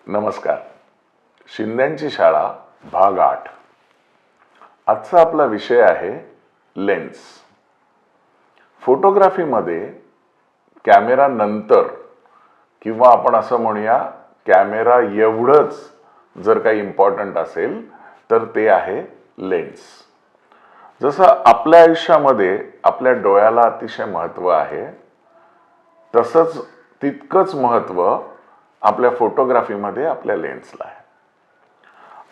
नमस्कार. शिंद्यांची शाळा भाग 8. आजचा आपला विषय आहे लेन्स. फोटोग्राफीमध्ये कॅमेरा नंतर किंवा आपण असं म्हणूया कॅमेरा एवढंच जर काही इम्पॉर्टंट असेल तर ते आहे लेन्स. जसं आपल्या आयुष्यामध्ये आपल्या डोळ्याला अतिशय महत्त्व आहे, तसंच तितकंच महत्त्व आपल्या फोटोग्राफीमध्ये आपल्या लेन्सला आहे.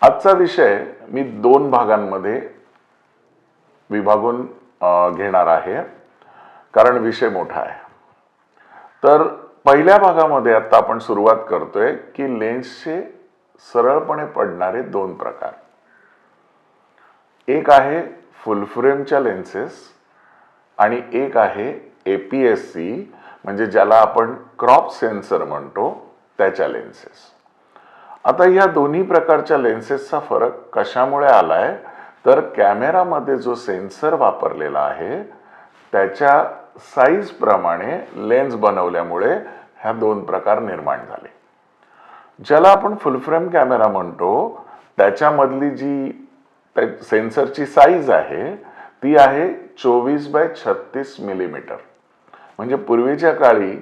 आजचा विषय मी 2 भागांमध्ये विभागून घेणार आहे, कारण विषय मोठा आहे. तर पहिल्या भागामध्ये आता आपण सुरुवात करतोय की लेन्सचे सरळपणे पडणारे 2 प्रकार. एक आहे फुल फ्रेमच्या लेन्सेस आणि एक आहे APS-C, म्हणजे ज्याला आपण क्रॉप सेन्सर म्हणतो, त्याच्या लेन्सेस. आता या दोन्ही प्रकारच्या लेन्सेसचा फरक कशामुळे आलाय, तर कॅमेरामध्ये जो सेन्सर वापरलेला आहे त्याच्या साईज प्रमाणे लेन्स बनवल्यामुळे ह्या 2 प्रकार निर्माण झाले. ज्याला आपण फुल फ्रेम कॅमेरा म्हणतो त्याच्यामधली जी सेन्सरची साईज आहे ती आहे 24x36 मिलीमीटर. म्हणजे पूर्वीच्या काळी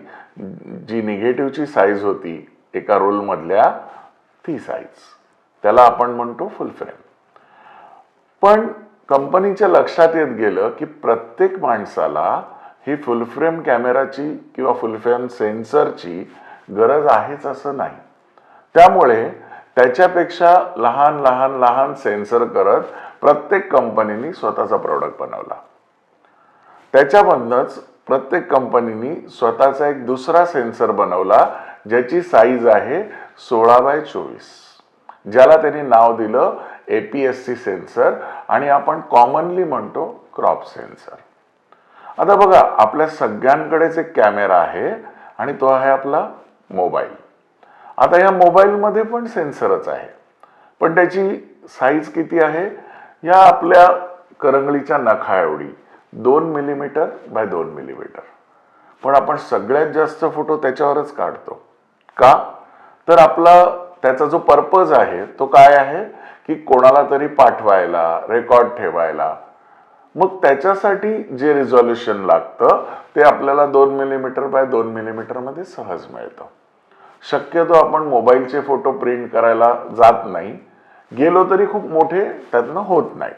जी निगेटिव्हची साईज होती एका रोल मधल्या, ती साईज, त्याला आपण म्हणतो फुल फ्रेम. पण कंपनीच्या लक्षात येत गेलं की प्रत्येक माणसाला ही फुल फ्रेम कॅमेराची किंवा फुल फ्रेम सेन्सरची गरज आहेच असं नाही. त्यामुळे त्याच्यापेक्षा लहान लहान लहान सेन्सर करत प्रत्येक कंपनीने स्वतःचा प्रोडक्ट बनवला. त्याच्यामधनंच प्रत्येक कंपनीने स्वतःचा एक दुसरा सेन्सर बनवला ज्याची साईज आहे 16x24, ज्याला त्यांनी नाव दिलं APS-C सेन्सर, आणि आपण कॉमनली म्हणतो क्रॉप सेन्सर. आता बघा, आपल्या सगळ्यांकडेच एक कॅमेरा आहे आणि तो आहे आपला मोबाईल. आता या मोबाईलमध्ये पण सेन्सरच आहे, पण त्याची साईज किती आहे, या आपल्या करंगळीच्या नखा एवढी, 2 मिलीमीटर बाय 2 मिलीमीटर. पण आपण सगळ्यात जास्त फोटो त्याच्यावरच काढतो. का? तर आपला त्याचा जो पर्पज आहे तो काय आहे की कोणाला तरी पाठवायला, रेकॉर्ड ठेवायला. मग त्याच्यासाठी जे रिझोल्युशन लागतं ते आपल्याला 2 मिलीमीटर बाय 2 मिलीमीटर मध्ये सहज मिळतं. शक्यतो आपण मोबाईलचे फोटो प्रिंट करायला जात नाही, गेलो तरी खूप मोठे त्यातनं होत नाही.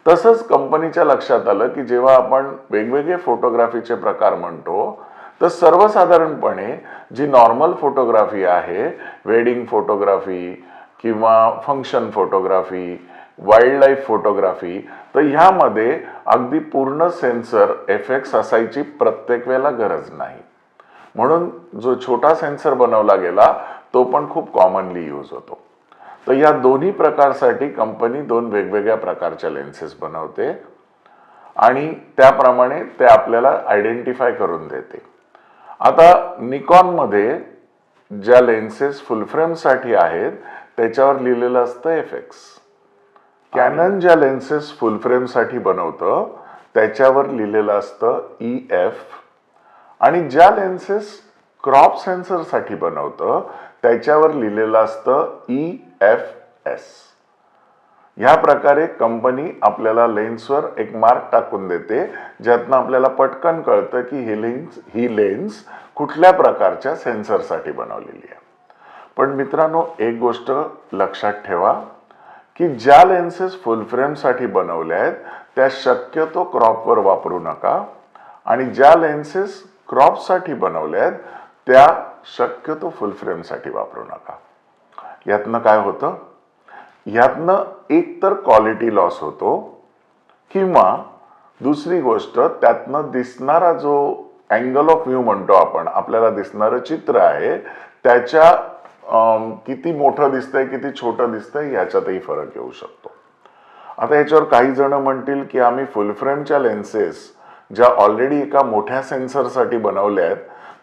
तसंच कंपनीच्या लक्षात आलं की जेव्हा आपण वेगवेगळे फोटोग्राफीचे प्रकार म्हणतो तर सर्वसाधारणपणे जी नॉर्मल फोटोग्राफी आहे, वेडिंग फोटोग्राफी किंवा function photography, wild life photography, तर ह्यामध्ये अगदी पूर्ण सेन्सर FX असायची प्रत्येक वेळेला गरज नाही. म्हणून जो छोटा सेन्सर बनवला गेला तो पण खूप कॉमनली यूज होतो. तर या दोन्ही प्रकारसाठी कंपनी 2 वेगवेगळ्या प्रकारच्या लेन्सेस बनवते आणि त्याप्रमाणे ते आपल्याला आयडेंटिफाय करून देते. आता निकॉनमध्ये ज्या लेन्सेस फुल फ्रेमसाठी आहेत त्याच्यावर लिहिलेलं असतं FX. कॅनन ज्या लेन्सेस फुल फ्रेमसाठी बनवतं त्याच्यावर लिहिलेलं असतं EF. आणि ज्या लेन्सेस क्रॉप सेन्सरसाठी बनवतं त्याच्यावर लिहिलेलं असतं EFS. ह्या प्रकारे कंपनी आपल्याला लेन्सवर एक मार्क टाकून देते, ज्यातनं आपल्याला पटकन कळतं की ही लेन्स कुठल्या प्रकारच्या सेन्सरसाठी बनवलेली आहे. पण मित्रांनो, एक गोष्ट लक्षात ठेवा की ज्या लेन्सेस फुल फ्रेमसाठी बनवल्या आहेत त्या शक्यतो क्रॉपवर वापरू नका, आणि ज्या लेन्सेस क्रॉपसाठी बनवल्या आहेत त्या शक्यतो फुल फ्रेमसाठी वापरू नका. यातनं काय होतं, यातनं एक तर क्वालिटी लॉस होतो, किंवा दुसरी गोष्ट त्यातनं दिसणारा जो अँगल ऑफ व्ह्यू म्हणतो आपण, आपल्याला दिसणारं चित्र आहे त्याच्या किती मोठं दिसतंय किती छोटं दिसतंय याच्यातही फरक येऊ शकतो. आता याच्यावर काही जण म्हणतील की आम्ही फुल फ्रेमच्या लेन्सेस ज्या ऑलरेडी एका मोठ्या सेन्सरसाठी बनवल्या आहेत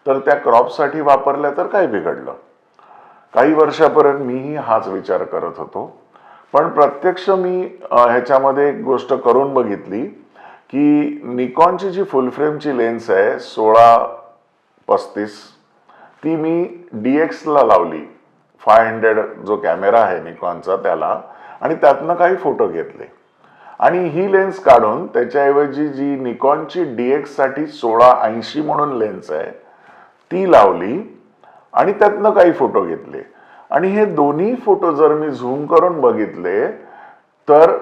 तर त्या क्रॉपसाठी वापरल्या तर काय बिघडलं. काही वर्षापर्यंत मीही हाच विचार करत होतो, पण प्रत्यक्ष मी ह्याच्यामध्ये एक गोष्ट करून बघितली की निकॉनची जी फुल फ्रेमची लेन्स आहे 16-35, ती मी DX ला लावली 500 जो कॅमेरा आहे निकॉनचा त्याला, आणि त्यातनं काही फोटो घेतले आणि ही लेन्स काढून त्याच्याऐवजी जी निकॉनची DX साठी 1680 म्हणून लेन्स आहे ती लावली आणि त्यातनं काही फोटो घेतले. आणि हे दोन्ही फोटो जर मी झूम करून बघितले तर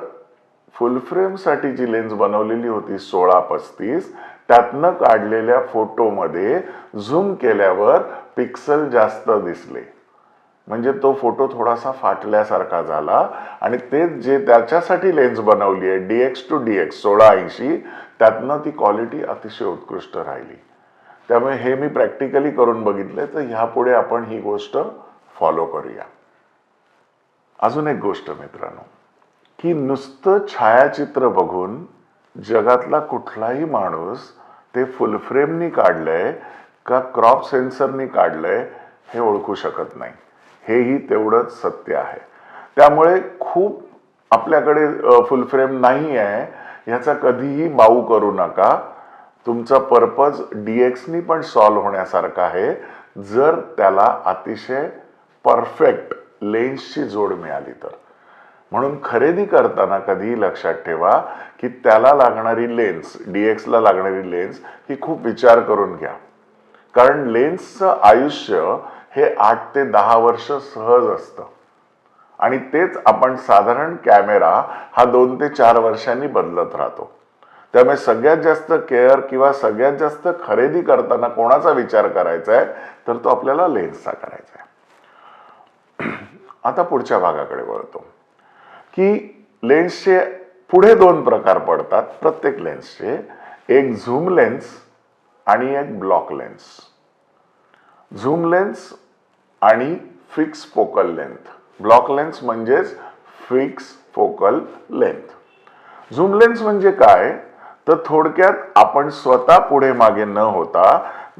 फुल फ्रेम साठी जी लेन्स बनवलेली होती 1635 त्यातनं काढलेल्या फोटोमध्ये झूम केल्यावर पिक्सल जास्त दिसले. म्हणजे तो फोटो थोडासा फाटल्यासारखा झाला. आणि ते जे त्याच्यासाठी लेन्स बनवली आहे DX to DX 1680 त्यातनं ती क्वालिटी अतिशय उत्कृष्ट राहिली. त्यामुळे हे मी प्रॅक्टिकली करून बघितले, तर ह्यापुढे आपण ही गोष्ट फॉलो करूया. अजून एक गोष्ट मित्रांनो, की नुसतं छायाचित्र बघून जगातला कुठलाही माणूस ते फुल फ्रेमनी काढलंय का क्रॉप सेन्सरनी काढलंय हे ओळखू शकत नाही. हेही तेवढंच सत्य आहे. त्यामुळे खूप आपल्याकडे फुल फ्रेम नाही आहे ह्याचा कधीही बाऊ करू नका. तुमचा पर्पज DXनी पण सॉल्व्ह होण्यासारखा आहे जर त्याला अतिशय परफेक्ट लेन्सची जोड मिळाली तर. म्हणून खरेदी करताना कधीही लक्षात ठेवा की त्याला लागणारी लेन्स, DXला लागणारी लेन्स ही खूप विचार करून घ्या. कारण लेन्सचं आयुष्य हे 8 ते 10 वर्ष सहज असतं आणि तेच आपण साधारण कॅमेरा हा 2 ते 4 वर्षांनी बदलत राहतो. त्यामुळे सगळ्यात जास्त केअर किंवा सगळ्यात जास्त खरेदी करताना कोणाचा विचार करायचा आहे तर तो आपल्याला लेन्सचा करायचा आहे. आता पुढच्या भागाकडे वळतो की लेन्सचे पुढे 2 प्रकार पडतात प्रत्येक लेन्सचे. एक झूम लेन्स आणि एक ब्लॉक लेन्स. झूम लेन्स आणि fix focal length. Block lens म्हणजेच fix focal length. Zoom lens म्हणजे काय तर थोडक्यात आपण स्वतः पुढे मागे न होता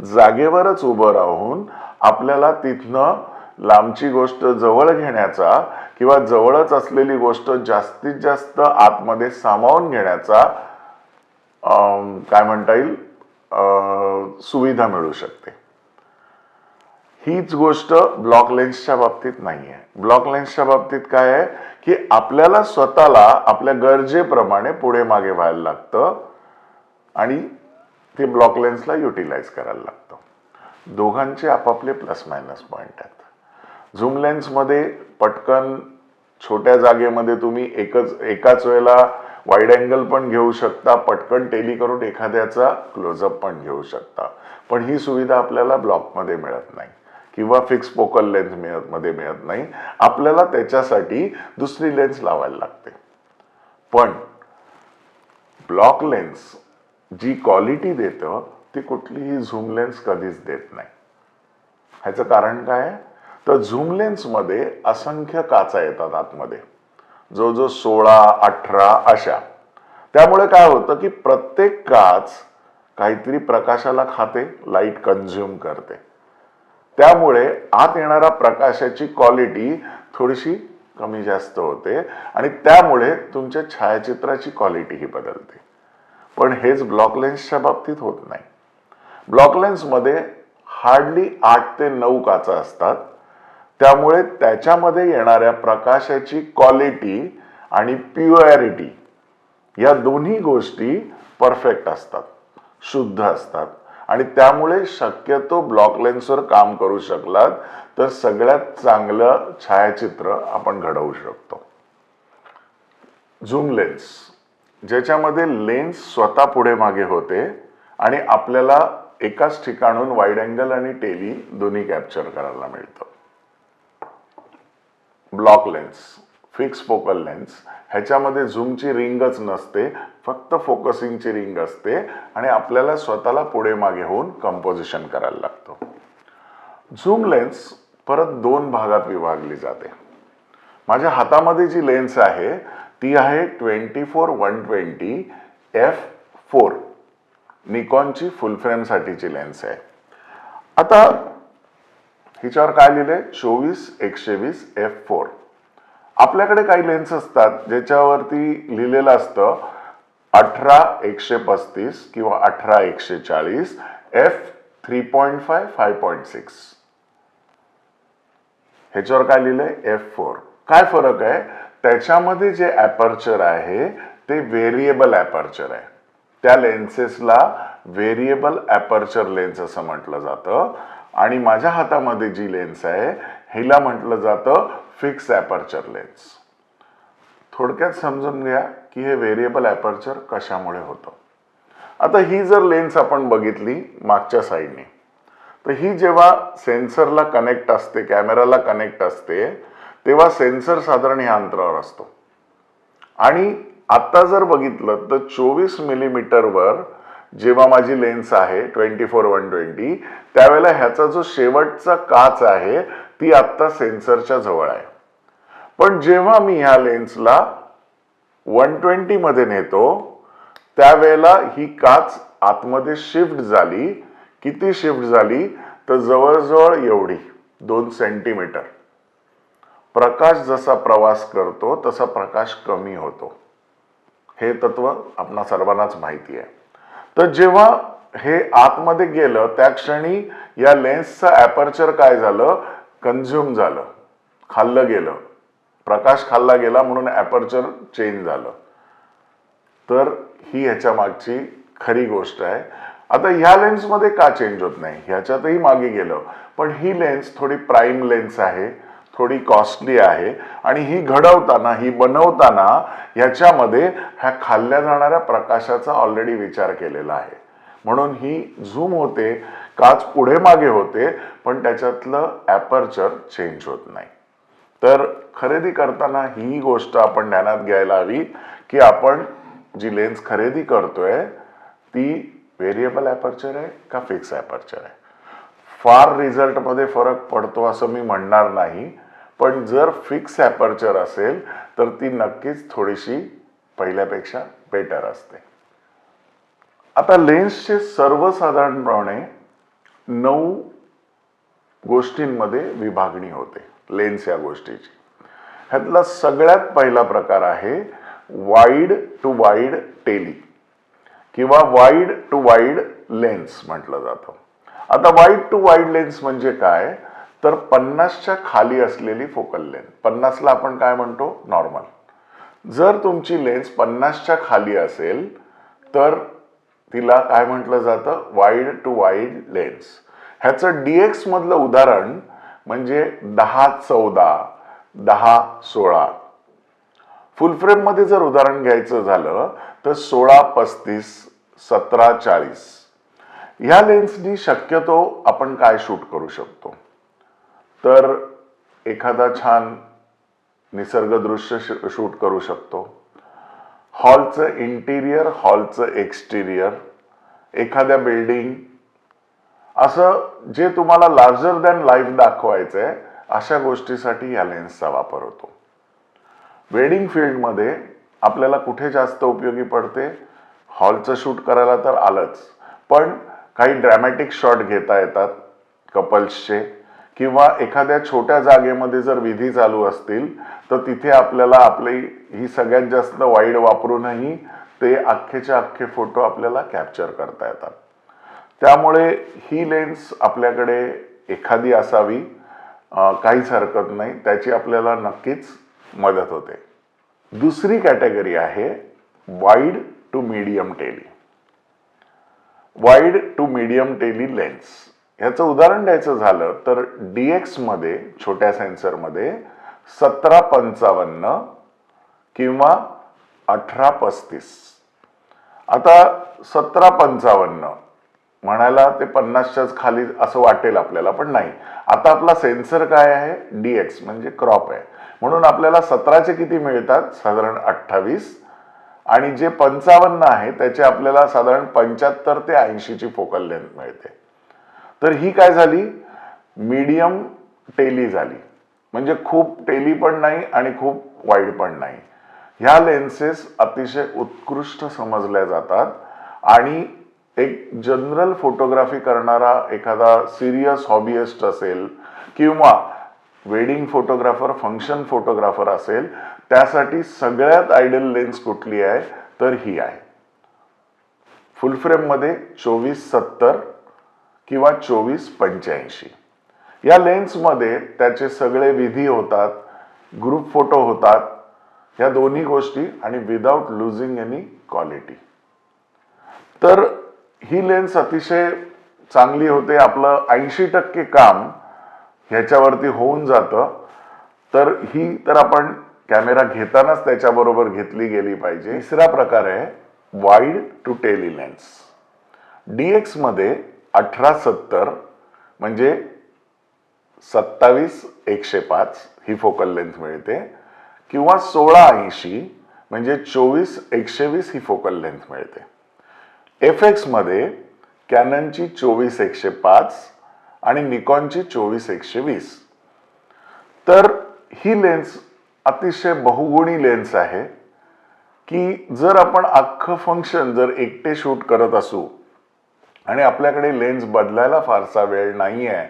जागेवरच उभं राहून आपल्याला तिथनं लांबची गोष्ट जवळ घेण्याचा किंवा जवळच असलेली गोष्ट जास्तीत जास्त आतमध्ये सामावून घेण्याचा काय म्हणता येईल सुविधा मिळू शकते. हीच गोष्ट ब्लॉक लेन्सच्या बाबतीत नाही आहे. ब्लॉक लेन्सच्या बाबतीत काय आहे की आपल्याला स्वतःला आपल्या गरजेप्रमाणे पुढे मागे व्हायला लागतं आणि ते ब्लॉक लेन्सला युटिलाइज करायला लागतं. दोघांचे आपापले प्लस मायनस पॉइंट आहेत. झूम लेन्समध्ये पटकन छोट्या जागेमध्ये तुम्ही एकाच वेळेला वाईड अँगल पण घेऊ शकता, पटकन टेली करून एखाद्याचा क्लोजअप पण घेऊ शकता. पण ही सुविधा आपल्याला ब्लॉकमध्ये मिळत नाही किंवा फिक्स फोकल लेन्थ मध्ये मिळत नाही. आपल्याला त्याच्यासाठी दुसरी लेन्स लावायला लागते. पण ब्लॉक लेन्स जी क्वालिटी देतं ती कुठलीही झूम लेन्स कधीच देत नाही. ह्याचं कारण काय आहे तर झूम लेन्स मध्ये असंख्य काचा येतात आतमध्ये, जो 16, 18 अशा. त्यामुळे काय होतं की प्रत्येक काच काहीतरी प्रकाशाला खाते, लाईट कंझ्युम करते. त्यामुळे आत येणारा प्रकाशाची क्वालिटी थोडीशी कमी जास्त होते आणि त्यामुळे तुमच्या छायाचित्राची क्वालिटीही बदलते. पण हेच ब्लॉक लेन्सच्या बाबतीत होत नाही. ब्लॉक लेन्समध्ये हार्डली 8 ते 9 काचा असतात. त्यामुळे त्याच्यामध्ये येणाऱ्या प्रकाशाची क्वालिटी आणि प्युअरिटी या दोन्ही गोष्टी परफेक्ट असतात, शुद्ध असतात. आणि त्यामुळे शक्यतो ब्लॉक लेन्सवर काम करू शकलात तर सगळ्यात चांगलं छायाचित्र आपण घडवू शकतो. झूम लेन्स ज्याच्यामध्ये लेन्स स्वतः पुढे मागे होते आणि आपल्याला एकाच ठिकाणून वाईड अँगल आणि टेली दोन्ही कॅप्चर करायला मिळतं. Block lens, fix focal lens ह्याच्यामध्ये झूमची रिंगच नसते, फक्त फोकसिंगची रिंग असते आणि आपल्याला स्वतःला पुढे मागे होऊन कंपोजिशन करायला लागतं. झूम लेन्स परत 2 भागात विभागली जाते. माझ्या हातामध्ये जी लेन्स आहे ती आहे 24-120 f4 निकॉनची फुल फ्रेम साठीची लेन्स आहे. आता हिच्यावर काय लिहिलंय 24-120 f4. आपल्याकडे काही लेन्स असतात ज्याच्यावरती लिहिलेलं असतं 18-135 किंवा 18-140 f 3.5 5.6. ह्याच्यावर काय लिहिलंय F4. काय फरक आहे, त्याच्यामध्ये जे ॲपर्चर आहे ते व्हेरिएबल ॲपर्चर आहे. त्या लेन्सेसला व्हेरिएबल ॲपर्चर लेन्स असं म्हटलं जातं आणि माझ्या हातामध्ये जी लेन्स आहे हिला म्हटलं जातं फिक्स ॲपर्चर लेन्स. थोडक्यात समजून घ्या की हे व्हेरिएबल ॲपर्चर कशामुळे होतं. आता ही जर लेन्स आपण बघितली मागच्या साईडने, तर ही जेव्हा सेन्सरला कनेक्ट असते, कॅमेराला कनेक्ट असते, तेव्हा सेन्सर साधारण ह्या अंतरावर असतो. आणि आता जर बघितलं तर 24 मिलीमीटरवर जेव्हा माझी लेन्स आहे 24-120, त्यावेळेला ह्याचा जो शेवटचा काच आहे ती आत्ता सेन्सरच्या जवळ आहे. पण जेव्हा मी ह्या लेन्सला 120 मध्ये नेतो त्यावेळेला ही काच आतमध्ये शिफ्ट झाली. किती शिफ्ट झाली तर जवळजवळ एवढी 2 सेंटीमीटर. प्रकाश जसा प्रवास करतो तसा प्रकाश कमी होतो. हे तत्व आपणा सर्वांनाच माहिती आहे. तर जेव्हा हे आतमध्ये गेलं त्या क्षणी या लेन्सचं ॲपर्चर काय झालं, कन्झ्युम झालं, खाल्लं गेलं. प्रकाश खाल्ला गेला म्हणून ॲपर्चर चेंज झालं. तर ही ह्याच्या मागची खरी गोष्ट आहे. आता ह्या लेन्समध्ये का चेंज होत नाही, ह्याच्यातही मागे गेलं, पण ही लेन्स थोडी प्राईम लेन्स आहे, थोडी कॉस्टली आहे आणि ही घडवताना, ही बनवताना ह्याच्यामध्ये ह्या खाल्ल्या जाणाऱ्या प्रकाशाचा ऑलरेडी विचार केलेला आहे. म्हणून ही झूम होते, काच पुढे मागे होते, पण त्याच्यातलं ॲपर्चर चेंज होत नाही. तर खरेदी करताना ही गोष्ट आपण ध्यानात घ्यायला हवी की आपण जी लेन्स खरेदी करतोय ती व्हेरिएबल ॲपर्चर आहे का फिक्स ॲपर्चर आहे. फार रिझल्टमध्ये फरक पडतो असं मी म्हणणार नाही, पण जर फिक्स ॲपर्चर असेल तर ती नक्कीच थोडीशी पहिल्यापेक्षा बेटर असते. आता लेन्सचे सर्वसाधारणपणे 9 गोष्टींमध्ये विभागणी होते लेन्स या गोष्टीची. ह्यातला सगळ्यात पहिला प्रकार आहे वाईड टू वाईड टेली किंवा वाईड टू वाईड लेन्स म्हटलं जातं. आता वाईड टू वाईड लेन्स म्हणजे काय, तर 50च्या खाली असलेली फोकल लेंथ. 50ला आपण काय म्हणतो, नॉर्मल. जर तुमची लेन्स 50च्या खाली असेल तर तिला काय म्हटलं जातं, वाईड टू वाईड लेन्स. ह्याचं DX मधलं उदाहरण म्हणजे 10-14, 10-16. फुल फ्रेम मध्ये जर उदाहरण घ्यायचं झालं तर 16-35, 17-40. ह्या लेन्सनी शक्यतो आपण काय शूट करू शकतो, तर एखादा छान निसर्ग दृश्य शूट करू शकतो, हॉलचं इंटिरियर, हॉलचं एक्सटिरियर, एखाद्या बिल्डिंग, असं जे तुम्हाला लार्जर दॅन लाईफ दाखवायचंय अशा गोष्टीसाठी या लेन्सचा वापर होतो. वेडिंग फील्डमध्ये आपल्याला कुठे जास्त उपयोगी पडते, हॉलचं शूट करायला तर आलंच, पण काही ड्रॅमॅटिक शॉट घेता येतात कपल्सचे, किंवा एखाद्या छोट्या जागेमध्ये जर विधी चालू असतील तर तिथे आपल्याला आपली ही सगळ्यात जास्त वाईड वापरूनही ते अख्खेच्या अख्खे फोटो आपल्याला कॅप्चर करता येतात. त्यामुळे ही लेन्स आपल्याकडे एखादी असावी, काहीच हरकत नाही, त्याची आपल्याला नक्कीच मदत होते. दुसरी कॅटेगरी आहे wide to medium tele. Wide to medium tele lens, ह्याचं उदाहरण द्यायचं झालं तर DX मध्ये, छोट्या सेन्सरमध्ये 17-55 किंवा 18-35. आता 17-55 म्हणायला ते 50च्याच खाली असं वाटेल आपल्याला, पण नाही. आता आपला सेन्सर काय आहे, DX म्हणजे क्रॉप आहे, म्हणून आपल्याला 17चे किती मिळतात, साधारण 28, आणि जे 55 आहे त्याचे आपल्याला साधारण 75 ते 80 ची फोकल लेंथ मिळते. तर ही काय झाली, मीडियम टेली झाली, म्हणजे खूप टेली पण नाही आणि खूप वाईड पण नाही. ह्या लेन्सेस अतिशय उत्कृष्ट समजल्या जातात आणि एक जनरल फोटोग्राफी करणारा एखादा सिरियस हॉबियस्ट असेल किंवा वेडिंग फोटोग्राफर, फंक्शन फोटोग्राफर असेल, त्यासाठी सगळ्यात आयडियल लेन्स कुठली आहे तर ही आहे. फुल फ्रेम मध्ये 24-70 किंवा 24-85. या लेन्समध्ये त्याचे सगळे विधी होतात, ग्रुप फोटो होतात, या दोन्ही गोष्टी, आणि विदाउट लुझिंग एनी क्वालिटी. तर ही लेन्स अतिशय चांगली होते. आपलं 80% काम ह्याच्यावरती होऊन जातं. तर ही तर आपण कॅमेरा घेतानाच त्याच्याबरोबर घेतली गेली पाहिजे. तिसरा प्रकार आहे wide to tele lens. DX मध्ये 18-70 म्हणजे 27-105 ही फोकल लेंथ मिळते, किंवा 16-80 म्हणजे 24-120 ही फोकल लेंथ मिळते. FX मध्ये कॅननची 24-105 आणि निकॉनची 24-120. तर ही लेन्स अतिशय बहुगुणी लेन्स आहे की जर आपण अख्खं फंक्शन जर एकटे शूट करत असू आणि आपल्याकडे लेन्स बदलायला फारसा वेळ नाही आहे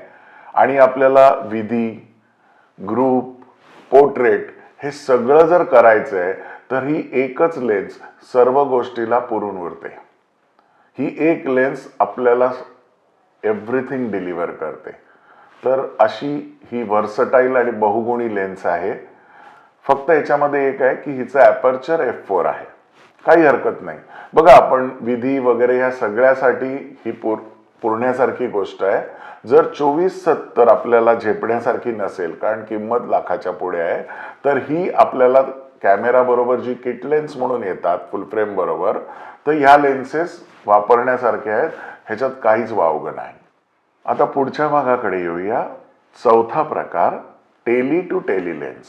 आणि आपल्याला विधी, ग्रुप, पोर्ट्रेट हे सगळं जर करायचं आहे, तर ही एकच लेन्स सर्व गोष्टीला पुरून उरते. ही एक लेन्स आपल्याला एव्हरीथिंग डिलिव्हर करते. तर अशी ही व्हर्सटाईल आणि बहुगुणी लेन्स आहे. फक्त याच्यामध्ये एक आहे की हिचं ॲपर्चर f4 आहे. काही हरकत नाही. बघा, आपण विधी वगैरे ह्या सगळ्यासाठी ही पुरण्यासारखी गोष्ट आहे. जर 24-70 आपल्याला झेपण्यासारखी नसेल, कारण किंमत लाखाच्या पुढे आहे, तर ही आपल्याला कॅमेरा बरोबर जी किट लेन्स म्हणून येतात फुल फ्रेम बरोबर, तर ह्या लेन्सेस वापरण्यासारखे आहेत. ह्याच्यात काहीच वावगं नाही. आता पुढच्या भागाकडे येऊया. चौथा प्रकार टेली टू टेली लेन्स.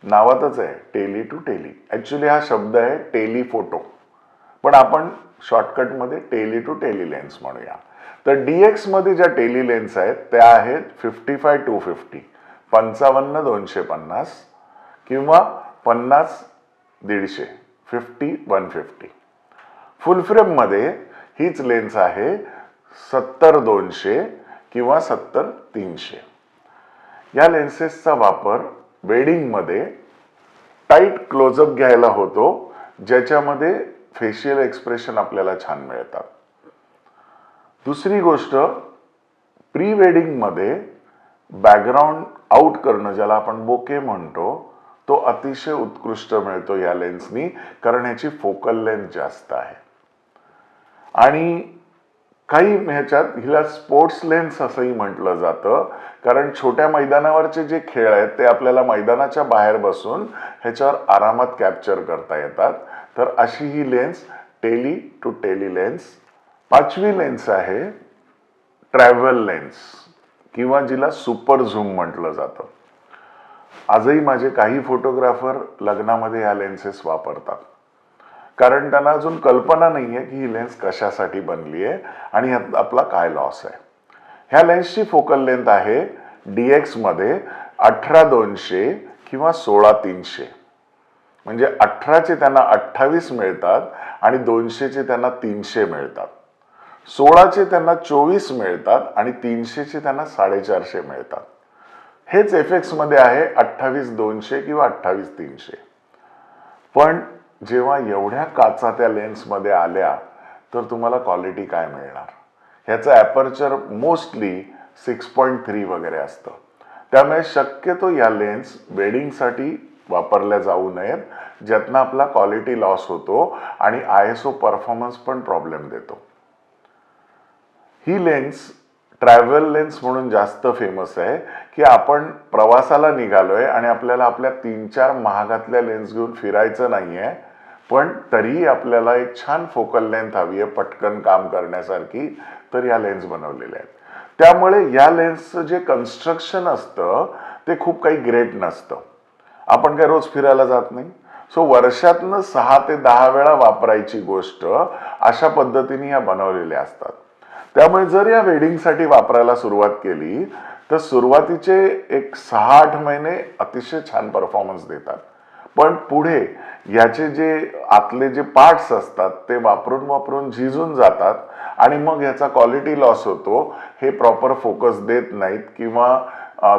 नावातच आहे टेली टू टेली. ॲक्च्युली हा शब्द आहे टेलीफोटो, पण आपण शॉर्टकटमध्ये टेली टू टेली लेन्स म्हणूया. तर DX मध्ये ज्या टेली लेन्स आहेत त्या आहेत 55-250, 55-250 किंवा 50-150, 50-150. फुल फ्रेम मध्ये हीच लेन्स आहे 70-200 किंवा 70-300. या लेन्सेसचा वापर वेडिंगमध्ये टाईट क्लोजअप घ्यायला होतो, ज्याच्यामध्ये फेशियल एक्सप्रेशन आपल्याला छान मिळतात. दुसरी गोष्ट, प्री वेडिंगमध्ये बॅकग्राऊंड आउट करणं, ज्याला आपण बोके म्हणतो, तो अतिशय उत्कृष्ट मिळतो या लेन्सनी, कारण ह्याची फोकल लेंथ जास्त आहे. आणि काही ह्याच्यात हिला स्पोर्ट्स लेन्स असंही म्हटलं जातं, कारण छोट्या मैदानावरचे जे खेळ आहेत ते आपल्याला मैदानाच्या बाहेर बसून ह्याच्यावर आरामात कॅप्चर करता येतात. तर अशी ही lens tele to tele lens. पाचवी लेन्स आहे ट्रॅव्हल लेन्स, किंवा जिला सुपर झूम म्हटलं जातं. आजही माझे काही फोटोग्राफर लग्नामध्ये या लेन्सेस वापरतात, कारण त्यांना अजून कल्पना नाही आहे की ही लेन्स कशासाठी बनली आहे आणि ह्यात आपला काय लॉस आहे. ह्या लेन्सची फोकल लेंथ आहे DX मध्ये 18-200 किंवा 16-300. म्हणजे 18चे त्यांना 28 मिळतात आणि 200चे त्यांना 300 मिळतात. 16चे त्यांना 24 मिळतात आणि 300चे त्यांना 450 मिळतात. हेच FX मध्ये आहे 28-200 किंवा 28-300. पण जेव्हा एवढ्या काचा त्या लेन्समध्ये आल्या, तर तुम्हाला क्वालिटी काय मिळणार? ह्याचं ॲपर्चर मोस्टली 6.3 वगैरे असतं. त्यामुळे शक्यतो या लेन्स वेडिंगसाठी वापरल्या जाऊ नयेत, ज्यातनं आपला क्वालिटी लॉस होतो आणि ISO परफॉर्मन्स पण प्रॉब्लेम देतो. ही लेन्स ट्रॅव्हल लेन्स म्हणून जास्त फेमस आहे की आपण प्रवासाला निघालोय आणि आपल्याला आपल्या 3-4 महागातल्या लेन्स घेऊन फिरायचं नाहीये, पण तरीही आपल्याला एक छान फोकल लेंथ हवी आहे पटकन काम करण्यासारखी, तर या लेन्स बनवलेल्या आहेत. त्यामुळे या लेन्सचं जे कन्स्ट्रक्शन असतं ते खूप काही ग्रेट नसतं. आपण काय रोज फिरायला जात नाही, सो वर्षातनं 6 ते 10 वेळा वापरायची गोष्ट अशा पद्धतीने या बनवलेल्या असतात. त्यामुळे जर या वेडिंगसाठी वापरायला सुरुवात केली तर सुरुवातीचे एक 6-8 महिने अतिशय छान परफॉर्मन्स देतात, पण पुढे याचे जे आतले जे पार्ट्स असतात ते वापरून वापरून झिजून जातात आणि मग ह्याचा क्वालिटी लॉस होतो. हे प्रॉपर फोकस देत नाहीत किंवा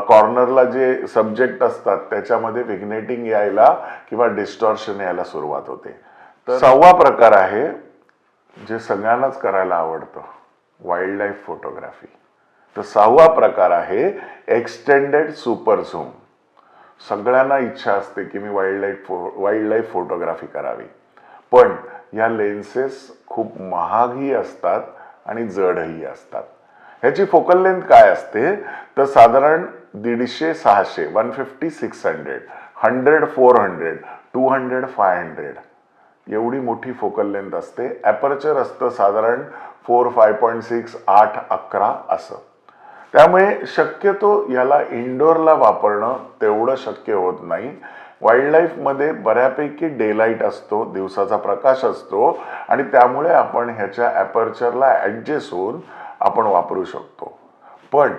कॉर्नरला जे सब्जेक्ट असतात त्याच्यामध्ये विग्नेटिंग यायला किंवा डिस्टॉर्शन यायला सुरुवात होते. तर 6वा प्रकार आहे जे सगळ्यांनाच करायला आवडतं, वाईल्ड लाईफ फोटोग्राफी. तर 6वा प्रकार आहे एक्सटेंडेड सुपर झूम. सगळ्यांना इच्छा असते की मी वाईल्ड लाईफ फोटोग्राफी करावी, पण या लेन्सेस खूप महागही असतात आणि जडही असतात. ह्याची फोकल लेंथ काय असते तर साधारण 150-600, 150-600, 100-400, 200-500 एवढी मोठी फोकल लेंथ असते. ॲपर्चर असतं साधारण 4, 5.6, 8, 11 असं. त्यामुळे शक्यतो याला इनडोअरला वापरणं तेवढं शक्य होत नाही. वाईल्ड लाईफमध्ये बऱ्यापैकी डेलाईट असतो, दिवसाचा प्रकाश असतो आणि त्यामुळे आपण ह्याच्या ॲपर्चरला ॲडजस्ट होऊन आपण वापरू शकतो. पण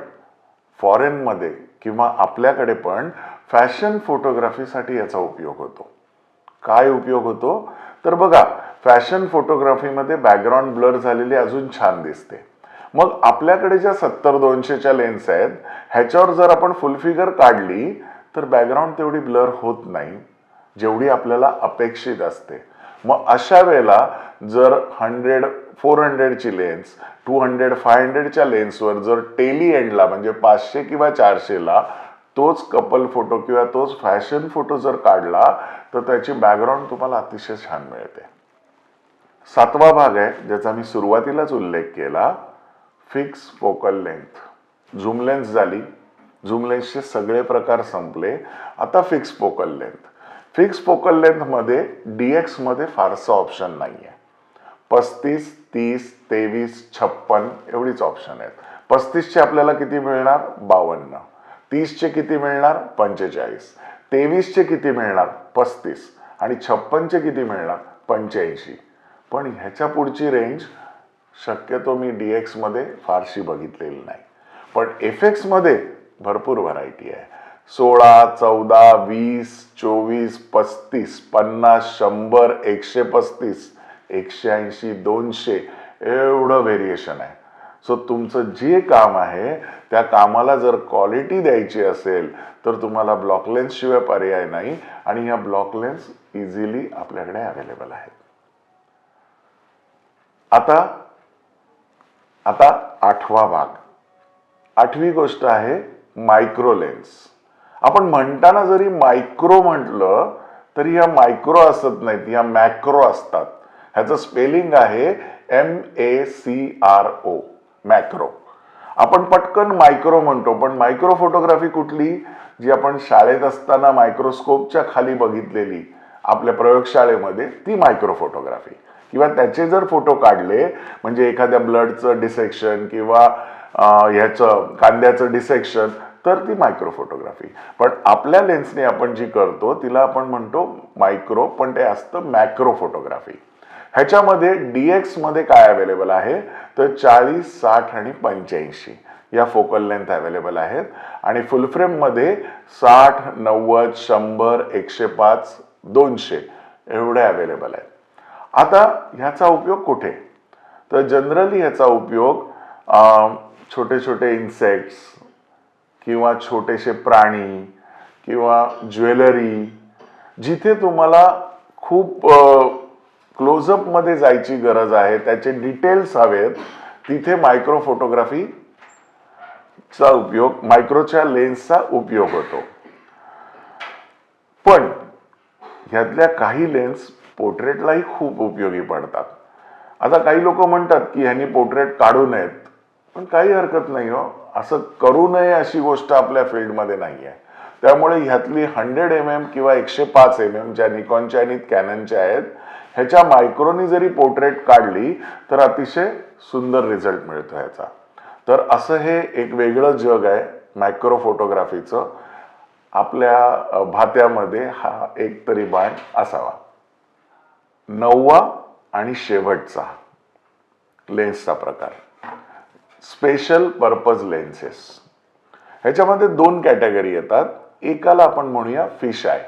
फॉरेनमध्ये किंवा आपल्याकडे पण फॅशन फोटोग्राफीसाठी याचा उपयोग होतो. काय उपयोग होतो तर बघा, फॅशन फोटोग्राफीमध्ये बॅकग्राऊंड ब्लर झालेली अजून छान दिसते. मग आपल्याकडे ज्या 70-200च्या लेन्स आहेत ह्याच्यावर जर आपण फुल फिगर काढली तर बॅकग्राऊंड तेवढी ब्लर होत नाही जेवढी आपल्याला अपेक्षित असते. मग अशा वेळेला जर 100-400ची लेन्स 200-500च्या लेन्सवर जर टेली एंडला म्हणजे 500 किंवा 400ला तोच कपल फोटो किंवा तोच फॅशन फोटो जर काढला तर त्याची बॅकग्राऊंड तुम्हाला अतिशय छान मिळते. 7वा भाग आहे ज्याचा मी सुरुवातीलाच उल्लेख केला, fix focal length. Zoom lens झाली, झूम लेन्सचे सगळे प्रकार संपले. आता fix focal length. Fix focal लेंथमध्ये DX मध्ये फारसं ऑप्शन नाही आहे. 35, 30, 23, 56 एवढीच ऑप्शन आहेत. 35चे आपल्याला किती मिळणार 52, 30चे किती मिळणार 45, 23चे किती मिळणार 35 आणि 56चे किती मिळणार 85. पण ह्याच्या पुढची रेंज शक्यतो मी DX मध्ये फारशी बघितलेली नाही. पण FX मध्ये भरपूर व्हरायटी आहे. 16, 14, 20, 24, 35, 50, 100, 135, 180, 200 एवढं व्हेरिएशन आहे. सो तुमचं जे काम आहे त्या कामाला जर क्वालिटी द्यायची असेल तर तुम्हाला ब्लॉक लेन्स शिवाय पर्याय नाही आणि ह्या ब्लॉक लेन्स इझिली आपल्याकडे अवेलेबल आहेत. आता 8वा भाग. 8वी गोष्ट आहे मायक्रो लेन्स. आपण म्हणताना जरी मायक्रो म्हटलं तरी ह्या मायक्रो असत नाहीत, ह्या मॅक्रो असतात. ह्याचं स्पेलिंग आहे MACRO, मॅक्रो. आपण पटकन मायक्रो म्हणतो, पण मायक्रो फोटोग्राफी कुठली जी आपण शाळेत असताना मायक्रोस्कोपच्या खाली बघितलेली आपल्या प्रयोगशाळेमध्ये ती मायक्रो फोटोग्राफी. किंवा त्याचे जर फोटो काढले म्हणजे एखाद्या ब्लडचं डिसेक्शन किंवा ह्याचं कांद्याचं डिसेक्शन तर ती मायक्रो फोटोग्राफी. पण आपल्या लेन्सने आपण जी करतो तिला आपण म्हणतो मायक्रो, पण ते असतं मॅक्रो फोटोग्राफी. ह्याच्यामध्ये DX मध्ये काय अवेलेबल आहे तर 40, 60 आणि 85 या फोकल लेंथ अवेलेबल आहेत आणि फुल फ्रेम मध्ये 60, 90, 100, 105, 200 एवढे अवेलेबल आहेत. आता ह्याचा उपयोग कुठे तर जनरली ह्याचा उपयोग छोटे छोटे इन्सेक्ट्स किंवा छोटेसे प्राणी किंवा ज्वेलरी जिथे तुम्हाला खूप क्लोजअप मध्ये जायची गरज आहे, त्याचे डिटेल्स हवेत, तिथे मायक्रो फोटोग्राफीचा उपयोग, मायक्रोच्या लेन्सचा उपयोग होतो. पण ह्यातल्या काही लेन्स पोर्ट्रेटलाही खूप उपयोगी पडतात. आता काही लोक म्हणतात की ह्यांनी पोर्ट्रेट काढू नयेत, पण काही हरकत नाही हो. असं करू नये अशी गोष्ट आपल्या फील्डमध्ये नाही आहे. त्यामुळे ह्यातली 100mm किंवा 105mm ज्या निकॉनच्या आणि कॅननच्या आहेत ह्याच्या मायक्रोनी जरी पोर्ट्रेट काढली तर अतिशय सुंदर रिझल्ट मिळतो ह्याचा. तर असं हे एक वेगळं जग आहे मायक्रो फोटोग्राफीचं. आपल्या भात्यामध्ये हा एक तरी बाण असावा. 9वा आणि शेवटचा लेन्सचा प्रकार स्पेशल पर्पज लेन्सेस. ह्याच्यामध्ये 2 कॅटेगरी येतात. एकाला आपण म्हणूया फिश आय,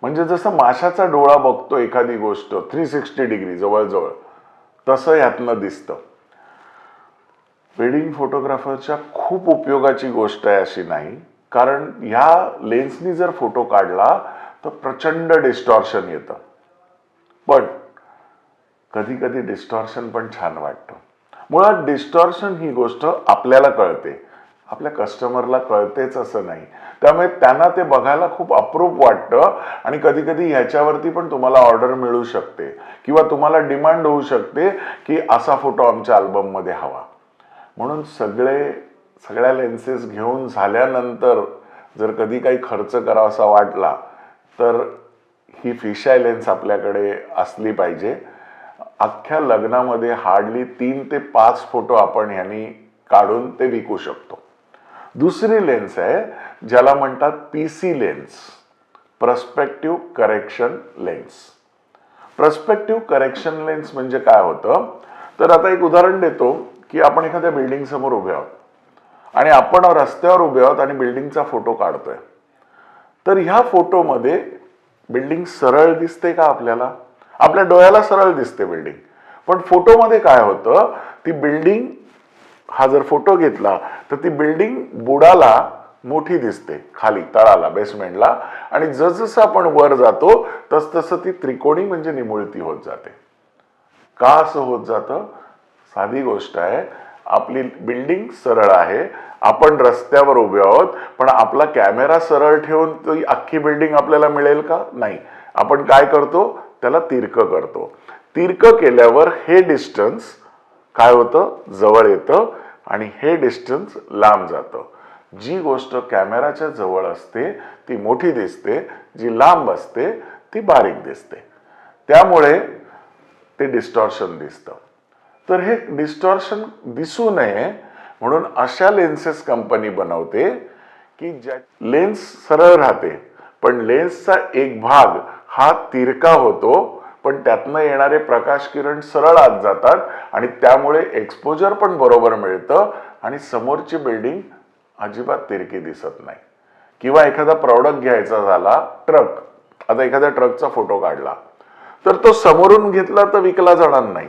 म्हणजे जसं माशाचा डोळा बघतो एखादी गोष्ट 360 डिग्री जवळजवळ तसं यातनं दिसतं. वेडिंग फोटोग्राफरच्या खूप उपयोगाची गोष्ट आहे अशी नाही, कारण ह्या लेन्सनी जर फोटो काढला तर प्रचंड डिस्टॉर्शन येतं. पण कधी कधी डिस्टॉर्शन पण छान वाटतं. मुळात डिस्टॉर्शन ही गोष्ट आपल्याला कळते, आपल्या कस्टमरला कळतेच असं नाही. त्यामुळे त्यांना ते बघायला खूप अप्रूप वाटतं आणि कधी कधी ह्याच्यावरती पण तुम्हाला ऑर्डर मिळू शकते किंवा तुम्हाला डिमांड होऊ शकते की असा फोटो आमच्या अल्बममध्ये हवा. म्हणून सगळ्या लेन्सेस घेऊन झाल्यानंतर जर कधी काही खर्च करावासा वाटला तर ही फिशआय लेन्स आपल्याकडे असली पाहिजे. अख्ख्या लग्नामध्ये हार्डली 3 ते 5 फोटो आपण ह्यांनी काढून ते विकू शकतो. दुसरी लेन्स आहे ज्याला म्हणतात PC lens, perspective correction lens. Perspective correction lens म्हणजे काय होतं, तर आता एक उदाहरण देतो की आपण एखाद्या बिल्डिंग समोर उभे आहोत आणि आपण रस्त्यावर उभे आहोत आणि बिल्डिंगचा फोटो काढतोय. तर ह्या फोटोमध्ये बिल्डिंग सरळ दिसते का आपल्याला? आपल्या डोळ्याला सरळ दिसते बिल्डिंग, पण फोटोमध्ये काय होतं, ती बिल्डिंग हा जर फोटो घेतला तर ती बिल्डिंग बुडाला मोठी दिसते, खाली तळाला बेसमेंटला, आणि जसजसं आपण वर जातो तसतसं ती त्रिकोणी म्हणजे निमुळती होत जाते. का असं होत जातं? साधी गोष्ट आहे, आपली बिल्डिंग सरळ आहे, आपण रस्त्यावर उभे आहोत, पण आपला कॅमेरा सरळ ठेवून ती अख्खी बिल्डिंग आपल्याला मिळेल का? नाही. आपण काय करतो, त्याला तिरकं करतो. तिरकं केल्यावर हे डिस्टन्स काय होतं, जवळ येतं आणि हे डिस्टन्स लांब जातं. जी गोष्ट कॅमेराच्या जवळ असते ती मोठी दिसते, जी लांब असते ती बारीक दिसते. त्यामुळे ते डिस्टॉर्शन दिसतं. तर हे डिस्टॉर्शन दिसू नये म्हणून अशा लेन्सेस कंपनी बनवते की ज्या लेन्स सरळ राहते पण लेन्सचा एक भाग हा तिरका होतो, पण त्यातनं येणारे प्रकाश किरण सरळ आत जातात आणि त्यामुळे एक्सपोजर पण बरोबर मिळतं आणि समोरची बिल्डिंग अजिबात तिरकी दिसत नाही. किंवा एखादा प्रॉडक्ट घ्यायचा झाला, ट्रक, आता एखाद्या ट्रकचा फोटो काढला तर तो समोरून घेतला तर विकला जाणार नाही,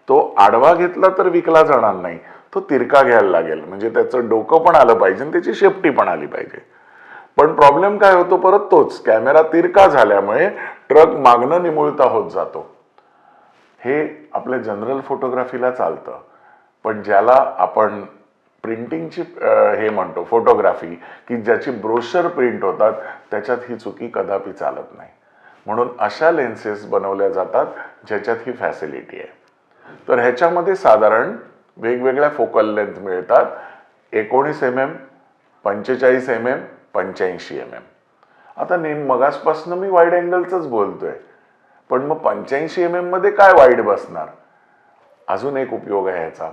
तो आडवा घेतला तर विकला जाणार नाही, तो तिरका घ्यायला लागेल. म्हणजे त्याचं डोकं पण आलं पाहिजे आणि त्याची शेपटी पण आली पाहिजे. पण प्रॉब्लेम काय होतो, परत तोच, कॅमेरा तिरका झाल्यामुळे ट्रक मागणं निमुळता होत जातो. हे आपल्या जनरल फोटोग्राफीला चालतं, पण ज्याला आपण प्रिंटिंगची हे म्हणतो फोटोग्राफी, की ज्याची ब्रोशर प्रिंट होतात, त्याच्यात ही चुकी कदापि चालत नाही. म्हणून अशा लेन्सेस बनवल्या जातात ज्याच्यात ही फॅसिलिटी आहे. तर ह्याच्यामध्ये साधारण वेगवेगळ्या फोकल लेंथ मिळतात, 19 mm, 45 mm, 85 mm. आता मगासपासून मी वाईड अँगलच बोलतोय, पण मग 85 mm मध्ये काय वाईड बसणार? अजून एक उपयोग आहे ह्याचा.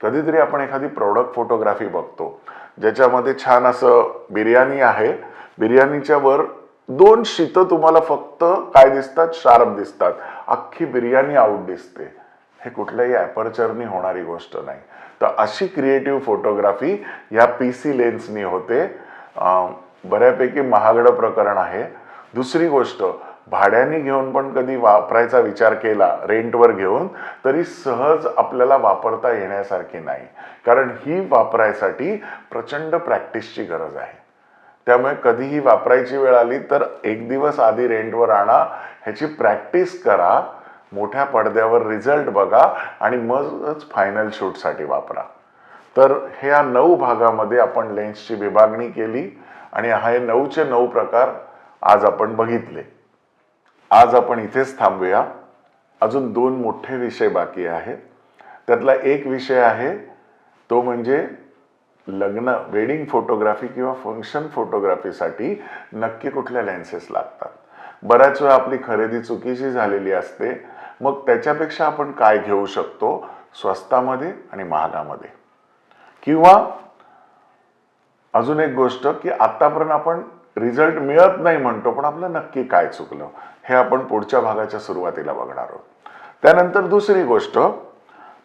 कधीतरी आपण एखादी प्रोडक्ट फोटोग्राफी बघतो ज्याच्यामध्ये छान असं बिर्याणी आहे, बिर्याणीच्या वर 2 शीतं तुम्हाला फक्त काय दिसतात, शार्प दिसतात, अख्खी बिर्याणी आउट दिसते. हे कुठल्याही ॲपर्चरनी होणारी गोष्ट नाही. तर अशी क्रिएटिव्ह फोटोग्राफी या पीसी लेन्सनी होते. बऱ्यापैकी महागडं प्रकरण आहे. दुसरी गोष्ट, भाड्याने घेऊन पण कधी वापरायचा विचार केला, रेंटवर घेऊन, तरी सहज आपल्याला वापरता येण्यासारखी नाही, कारण ही वापरायसाठी प्रचंड प्रॅक्टिसची गरज आहे. त्यामुळे कधीही वापरायची वेळ आली तर एक दिवस आधी रेंटवर आणा, ह्याची प्रॅक्टिस करा, मोठ्या पडद्यावर रिझल्ट बघा आणि मगच फायनल शूटसाठी वापरा. तर ह्या 9 भागामध्ये आपण लेन्सची विभागणी केली आणि हे 9चे 9 प्रकार आज आपण बघितले. आज आपण इथेच थांबूया. अजून 2 मोठे विषय बाकी आहेत. त्यातला एक विषय आहे तो म्हणजे लग्न, वेडिंग फोटोग्राफी किंवा फंक्शन फोटोग्राफीसाठी नक्की कुठल्या लेन्सेस लागतात. बऱ्याच वेळा आपली खरेदी चुकीची झालेली असते, मग त्याच्यापेक्षा आपण काय घेऊ शकतो स्वस्तामध्ये आणि महागामध्ये. किंवा अजून एक गोष्ट की आतापर्यंत आपण रिझल्ट मिळत नाही म्हणतो, पण आपलं नक्की काय चुकलं हे आपण पुढच्या भागाच्या सुरुवातीला बघणार आहोत. त्यानंतर दुसरी गोष्ट,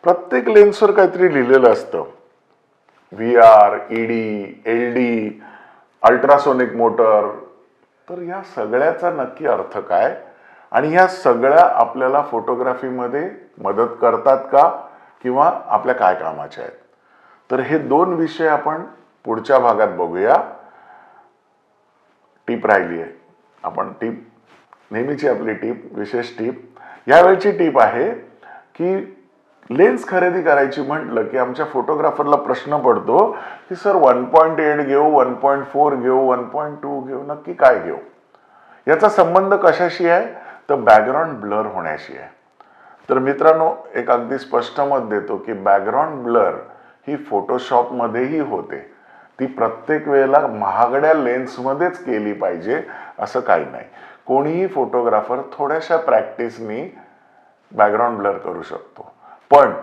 प्रत्येक लेन्सवर काहीतरी लिहिलेलं असतं, VR, ED, LD, ultrasonic motor. तर या सगळ्याचा नक्की अर्थ काय आणि ह्या सगळ्या आपल्याला फोटोग्राफीमध्ये मदत करतात का किंवा आपल्या काय कामाच्या आहेत? तर हे 2 विषय आपण पुढच्या भागात बघूया. टीप राहिली आहे, आपण टीप, नेहमीची आपली टीप, विशेष टीप. यावेळची टीप आहे की लेन्स खरेदी करायची म्हटलं की आमच्या फोटोग्राफरला प्रश्न पडतो की सर 1.8 घेऊ, 1.4 घेऊ, 1.2 घेऊ, नक्की काय घेऊ? याचा संबंध कशाशी आहे? तर बॅकग्राऊंड ब्लर होण्याशी आहे. तर मित्रांनो, एक अगदी स्पष्ट मत देतो की बॅकग्राऊंड ब्लर ही फोटोशॉपमध्येही होते. ती प्रत्येक वेळेला महागड्या लेन्समध्येच केली पाहिजे असं काही नाही. कोणीही फोटोग्राफर थोड्याशा प्रॅक्टिसनी बॅकग्राऊंड ब्लर करू शकतो. पण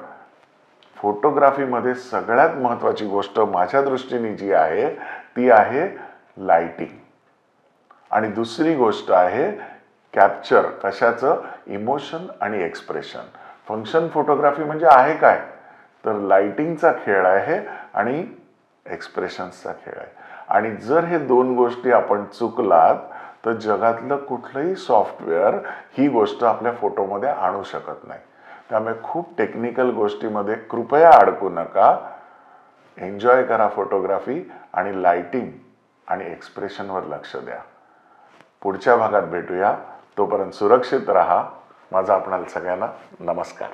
फोटोग्राफीमध्ये सगळ्यात महत्त्वाची गोष्ट माझ्या दृष्टीने जी आहे ती आहे लाइटिंग. आणि दुसरी गोष्ट आहे कॅप्चर कशाचं? इमोशन आणि एक्सप्रेशन. फंक्शन फोटोग्राफी म्हणजे आहे काय? तर लाइटिंगचा खेळ आहे आणि एक्सप्रेशन्सचा खेळ आहे. आणि जर हे दोन गोष्टी आपण चुकलात तर जगातलं कुठलंही सॉफ्टवेअर ही गोष्ट आपल्या फोटोमध्ये आणू शकत नाही. त्यामुळे खूप टेक्निकल गोष्टीमध्ये कृपया अडकू नका. एन्जॉय करा फोटोग्राफी आणि लाइटिंग आणि एक्सप्रेशनवर लक्ष द्या. पुढच्या भागात भेटूया. तोपर्यंत सुरक्षित राहा. माझा आपणाला सगळ्यांना नमस्कार.